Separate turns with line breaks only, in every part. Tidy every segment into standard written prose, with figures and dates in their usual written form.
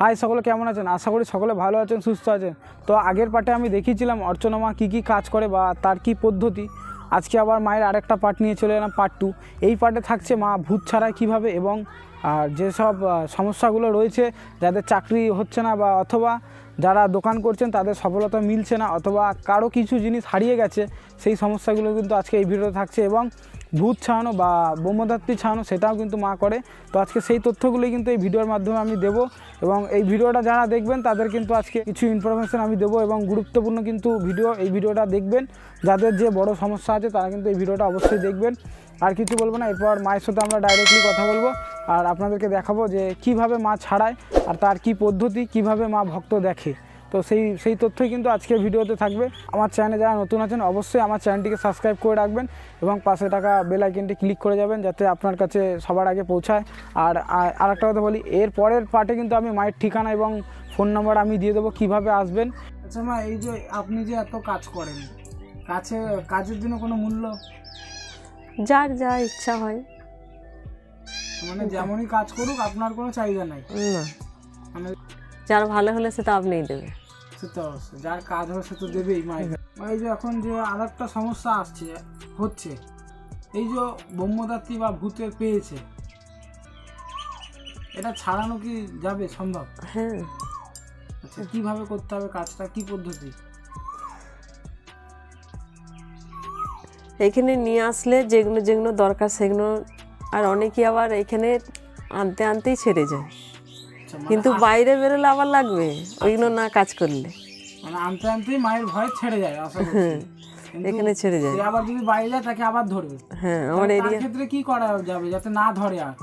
High সকলে কেমন আছেন? আশা করি সকলে ভালো আছেন, সুস্থ আছেন। তো আগের পার্টে আমি দেখিয়েছিলাম অর্চনা মা কী কী কাজ করে বা তার কী পদ্ধতি। আজকে আবার মায়ের আরেকটা পার্ট নিয়ে চলে এলাম, পার্ট 2। এই পার্টে থাকছে মা ভূত ছাড়ায় কীভাবে এবং আর যেসব সমস্যাগুলো রয়েছে, যাদের চাকরি হচ্ছে না বা অথবা যারা দোকান করছেন তাদের সফলতা মিলছে না অথবা কারো কিছু জিনিস হারিয়ে গেছে, সেই সমস্যাগুলো কিন্তু আজকে এই ভিডিওতে থাকছে। এবং ভূত ছাড়ানো বা ব্রহ্মদাত্রী ছাড়ানো সেটাও কিন্তু মা করে। তো আজকে সেই তথ্যগুলোই কিন্তু এই ভিডিওর মাধ্যমে আমি দেবো এবং এই ভিডিওটা যারা দেখবেন তাদের কিন্তু আজকে কিছু ইনফরমেশান আমি দেবো এবং গুরুত্বপূর্ণ কিন্তু এই ভিডিওটা দেখবেন। যাদের যে বড় সমস্যা আছে তারা কিন্তু এই ভিডিওটা অবশ্যই দেখবেন। আর কিছু বলবো না, এরপর মায়ের সাথে আমরা ডাইরেক্টলি কথা বলবো আর আপনাদেরকে দেখাবো যে কিভাবে মা ছাড়ায় আর তার কি পদ্ধতি, কিভাবে মা ভক্ত দেখে। তো সেই তথ্যই কিন্তু আজকের ভিডিওতে থাকবে। আমার চ্যানেলে যারা নতুন আছেন অবশ্যই আমার চ্যানেলটিকে সাবস্ক্রাইব করে রাখবেন এবং পাশে থাকা বেল আইকনটি ক্লিক করে যাবেন যাতে আপনার কাছে সবার আগে পৌঁছায়। আর আরেকটা কথা বলি, এর পরের পার্টে কিন্তু আমি মায়ের ঠিকানা এবং ফোন নাম্বার আমি দিয়ে দেবো কীভাবে আসবেন। আচ্ছা মা, এই যে আপনি যে এত কাজ করেন, কাজের জন্য কোনো মূল্য?
যার যা ইচ্ছা হয়,
মানে যেমনই কাজ করুক আপনার কোনো চাহিদা নাই?
না,
মানে
যার ভালো হলে সেটা আপনিই দেবে।
সেটা অবশ্যই, যার কাজ হবে সে তো দেবেই মায়ের। এই যে এখন যে আরেকটা সমস্যা হচ্ছে এই যে ব্রহ্মদাত্রী বা ভূতের পেয়েছে, এটা ছাড়ানো কি যাবে সম্ভব?
হ্যাঁ।
আচ্ছা, কিভাবে করতে হবে কাজটা, কি পদ্ধতি?
এখানে নিয়ে আসলে যেগুলো যেগুলো দরকার সেগুলো, আর অনেকে আবার এখানে আনতে আনতেই ছেড়ে যায়, কিন্তু বাইরে বেরোলে আবার লাগবে ওইগুলো না কাজ করলে।
মানে আনতে আনতেই মায়ের ভয় ছেড়ে যায়,
এখানে ছেড়ে যায়।
আবার যদি বাইরে যায় তাকে আবার ধরবে।
হ্যাঁ, আমার এরিয়া
ক্ষেত্রে কি করা যাবে যাতে না ধরে? আর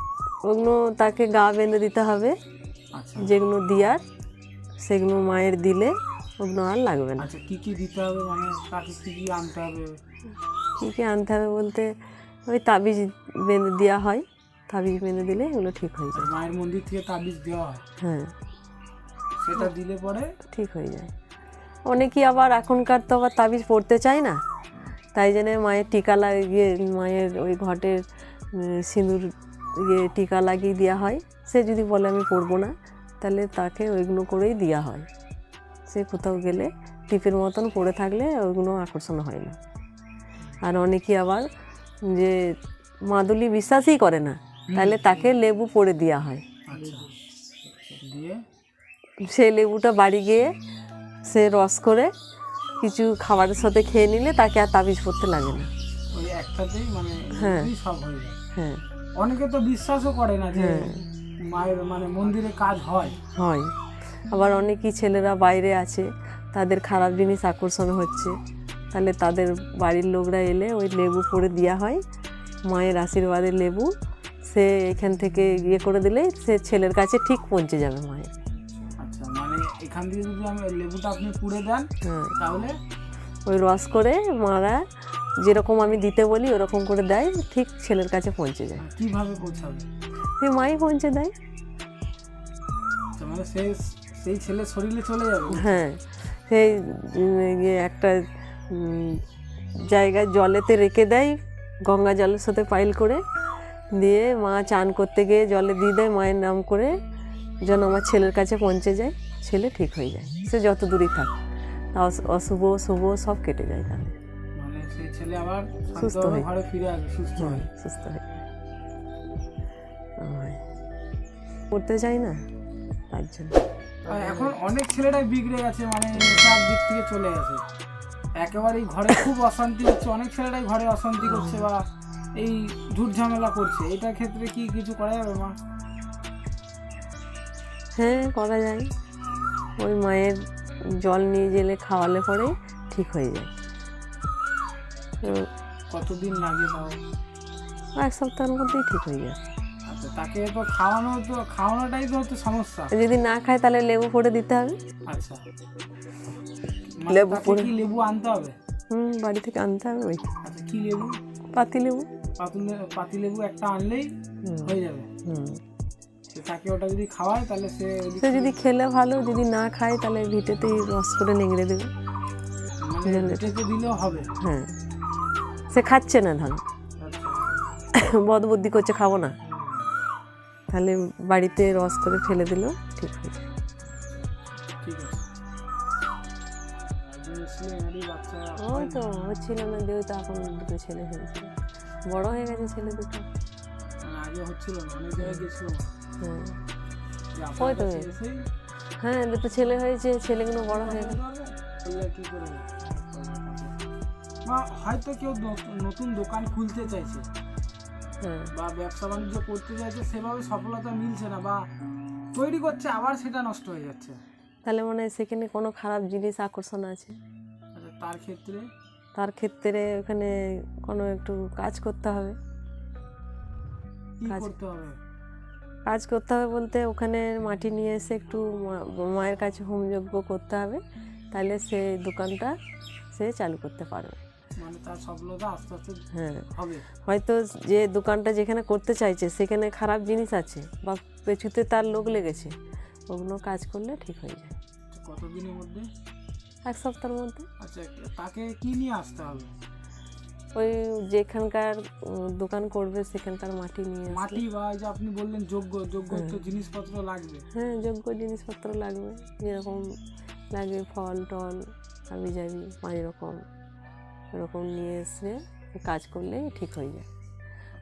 ওগুলো তাকে গা বেঁধে দিতে হবে।
আচ্ছা,
যেগুলো দিয়ার সেগুলো মায়ের দিলে ওগুলো আর লাগবে না।
আচ্ছা, কি কি দিতে হবে, মানে তাকে কি কি আনতে হবে?
কী কী আনতে হবে বলতে, ওই তাবিজ বেঁধে দেওয়া হয়, তাবিজ বেঁধে দিলে এগুলো ঠিক হয়ে যায়।
মায়ের মন্দির থেকে তাবিজ দেওয়া হয়?
হ্যাঁ,
সেটা দিলে পরে
ঠিক হয়ে যায়। অনেকেই আবার এখনকার তো আবার তাবিজ পড়তে চায় না, তাই জন্য মায়ের টিকা লাগিয়ে, মায়ের ওই ঘটের সিঁদুর টিকা লাগিয়ে দেওয়া হয়। সে যদি বলে আমি পড়বো না, তাহলে তাকে ওইগুলো করেই দেওয়া হয়। সে কোথাও গেলে টিপের মতন পড়ে থাকলে ওইগুলো আকর্ষণ হয় না। আর অনেকেই আবার যে মাদুলি বিশ্বাসই করে না, তাহলে তাকে লেবু পড়ে দেওয়া হয়। সেই লেবুটা বাড়ি গিয়ে সে রস করে কিছু খাবারের সাথে খেয়ে নিলে তাকে আর তাবিজ পড়তে লাগে না।
ওই একটাতেই মানে
হ্যাঁ,
সব হয়ে যায়।
হ্যাঁ।
অনেকে তো বিশ্বাসও করে না যে মায়ের মানে মন্দিরে কাজ হয়।
আবার অনেকেই ছেলেরা বাইরে আছে, তাদের খারাপ জিনিস আকর্ষণ হচ্ছে, তাহলে তাদের বাড়ির লোকরা এলে ওই লেবু পড়ে দেওয়া হয়, মায়ের আশীর্বাদের লেবু। সে এখান থেকে করে দিলে সে ছেলের কাছে ঠিক পৌঁছে যাবে মায়ের।
আচ্ছা, মানে এখান থেকে যদি আমি লেবুটা আপনি পুড়ে দেন তাহলে
ওই রস করে মারা যেরকম আমি দিতে বলি ওরকম করে দেয়, ঠিক ছেলের কাছে পৌঁছে যায়।
কিভাবে পৌঁছাবে?
সেই মাই পৌঁছে দেয়।
মানে সেই ছেলের শরীরে চলে যাবে?
হ্যাঁ, সেই একটা জায়গায় জলেতে রেখে দেয়, গঙ্গা জলের সাথে পাইল করে দিয়ে মা চান করতে গিয়ে জলে দিয়ে দেয় মায়ের নাম করে, যেন আমার ছেলের কাছে পৌঁছে যায়, ছেলে ঠিক হয়ে যায়। সে যত দূরেই থাক, অশুভ শুভ সব কেটে যায়, তাহলে
মানে সেই ছেলে আবার
সুস্থ হয়ে
ঘরে ফিরে আসবে, সুস্থ হয়ে।
পড়তে চাই না তার জন্য।
এখন অনেক ছেলেরাই বিগড়ে গেছে, মানে নেশার দিক থেকে চলে গেছে, একেবারেই ঘরে খুব অশান্তি হচ্ছে। অনেক ছেলেরাই ঘরে অশান্তি করছে বা এই ঝুট ঝামেলা করছে, এটার ক্ষেত্রে কি কিছু করা যাবে মা?
হ্যাঁ, করা যায়। ওই মায়ের জল নিয়ে গেলে খাওয়ালে পরে ঠিক হয়ে যায়।
কতদিন লাগে তাও?
1 সপ্তাহের মধ্যেই ঠিক হয়ে যায়।
আচ্ছা, তাকে তো খাওয়ানোটাই তো হচ্ছে সমস্যা।
যদি না খায় তাহলে লেবু পড়ে দিতে হবে।
আচ্ছা, লেবু আনতে হবে?
বাড়ি থেকে আনতে হবে। ওই
আচ্ছা, কি লেবু? পাতি লেবু একটা আনলেই হয়ে যাবে? তাকে ওটা যদি খাওয়ায় তাহলে সে
যদি খেলে ভালো, যদি না খায় তাহলে ভিটেতেই রস করে নেংড়ে দেবে।
ভিটেতে দিলেও হবে?
হ্যাঁ, সে খাচ্ছে না, ধরো বদ বুদ্ধি করছে খাবো না, তাহলে বাড়িতে রস করে ফেলে দিলেও ঠিক হয়ে যায়।
বাচ্চা
ওই তো হচ্ছিল না দিয়ে তো এখন দুটো ছেলে হয়েছে, বড় হয়ে গেছে ছেলে দুটো।
মানে আগে হচ্ছিল না, অনেক জায়গায় গেছিল মা।
হ্যাঁ
যে আপনার
ওই তো
কাছে এসেই
হ্যাঁ দুটো ছেলে হয়েছে, ছেলেগুলো বড় হয়ে গেল।
বললে কি করে হবে? মা হয়তো কেউ নতুন দোকান খুলতে চাইছে
হ্যাঁ
বা ব্যবসা বাণিজ্য করতে চাইছে, সেভাবে সফলতা মিলছে না বা তৈরি করছে আবার সেটা নষ্ট হয়ে যাচ্ছে।
তাহলে মানে সেখানে কোনো খারাপ জিনিস আকর্ষণ আছে,
আচ্ছা, তার ক্ষেত্রে
তার ক্ষেত্রে ওখানে কোনো একটু কাজ করতে হবে।
কি
কাজ-
করতে হবে?
কাজ করতে হবে বলতে ওখানে মাটি নিয়ে এসে একটু মায়ের কাছে হোমযজ্ঞ করতে হবে, তাহলে সে দোকানটা সে চালু করতে পারবে।
মানে তার সফলতা আস্তে আস্তে
হ্যাঁ
হবে।
হয়তো যে দোকানটা যেখানে করতে চাইছে সেখানে খারাপ জিনিস আছে বা পেছুতে তার লোক লেগেছে, ওগুলো কাজ করলে ঠিক হয়ে যায়
কতদিনের মধ্যে?
1 সপ্তাহের মধ্যে।
আচ্ছা, তাকে কি নিয়ে আসতে হবে?
ওই যেখানকার দোকান করবে সেখানকার মাটি নিয়ে আসলে-
মাটি বা এই যে আপনি বললেন যোগ্য তো জিনিসপত্র লাগবে।
হ্যাঁ যোগ্য জিনিসপত্র লাগবে, যেরকম লাগে ফল টল হাবি জাবি 5 রকম, এরকম নিয়ে এসে কাজ করলে ঠিক হয়ে যায়।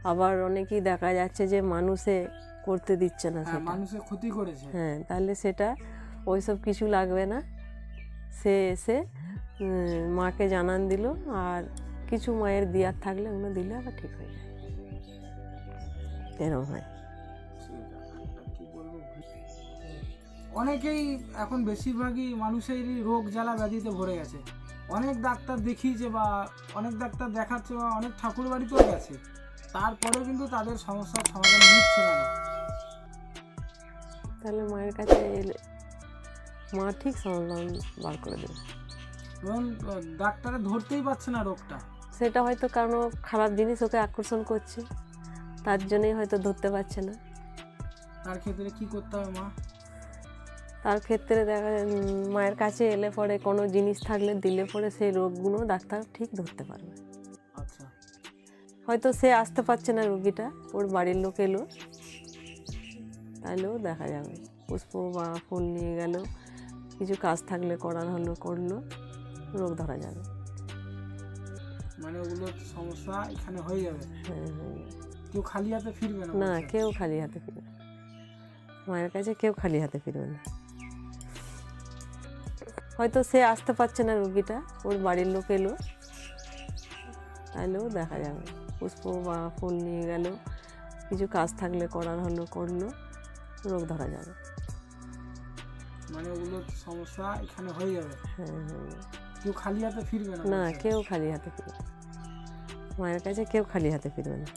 আবার অনেকেই দেখা যাচ্ছে যে মানুষে করতে দিচ্ছে না
হ্যাঁ,
সেটা,
মানুষের ক্ষতি করেছে।
হ্যাঁ তাহলে সেটা ওইসব কিছু লাগবে না, সে এসে মাকে জানান দিল আর কিছু মায়ের দেওয়ার থাকলে ওগুলো দিলে আবার ঠিক হয়ে যায়, এরকম হয়।
কি বলবো, অনেকেই এখন বেশিরভাগই মানুষেরই রোগ জ্বালা ব্যাধিতে ভরে গেছে। অনেক ডাক্তার দেখিয়েছে বা অনেক ডাক্তার দেখাচ্ছে বা অনেক ঠাকুর বাড়িতেও গেছে, তারপরেও কিন্তু তাদের সমস্যার সমাধান নিচ্ছে না।
তাহলে মায়ের কাছে এলে মা ঠিক সমাধান বার করে দেবে।
এবং ডাক্তারে ধরতেই পারছে না রোগটা।
সেটা হয়তো কারণ খারাপ জিনিস ওকে আকর্ষণ করছে, তার জন্যই হয়তো ধরতে পারছে না।
তার ক্ষেত্রে কি করতে হবে মা?
তার ক্ষেত্রে দেখা মায়ের কাছে এলে পরে কোনো জিনিস থাকলে দিলে পরে সেই রোগগুলো ডাক্তার ঠিক ধরতে পারবে।
আচ্ছা,
হয়তো সে আসতে পারছে না, রুগীটা ওর বাড়ির লোক এলো, তাহলেও দেখা যাবে পুষ্প বা ফুল নিয়ে গেল, কিছু কাজ থাকলে করার হলো করলো, রোগ ধরা যাবে।
মানে ওগুলোর সমস্যা এখানে হয়ে যাবে।
হ্যাঁ হ্যাঁ
কেউ খালি হাতে ফিরবে না
না,
বলছে।
কেউ খালি হাতে ফিরবে না, মায়ের কাছে কেউ খালি হাতে ফিরবে না। হয়তো সে আসতে পারছে না, রুগীটা ওর বাড়ির লোক এলো, তাহলেও দেখা যাবে পুষ্প বা ফুল নিয়ে গেল, কিছু কাজ থাকলে করার হলো করলো, রোগ ধরা যাবে।
মানে ওগুলোর সমস্যা এখানে হয়ে যাবে।
হ্যাঁ হ্যাঁ
কেউ খালি হাতে ফিরবে না
না,
বলছে।
কেউ খালি হাতে ফিরবে না, মায়ের কাছে কেউ খালি হাতে ফিরবে না।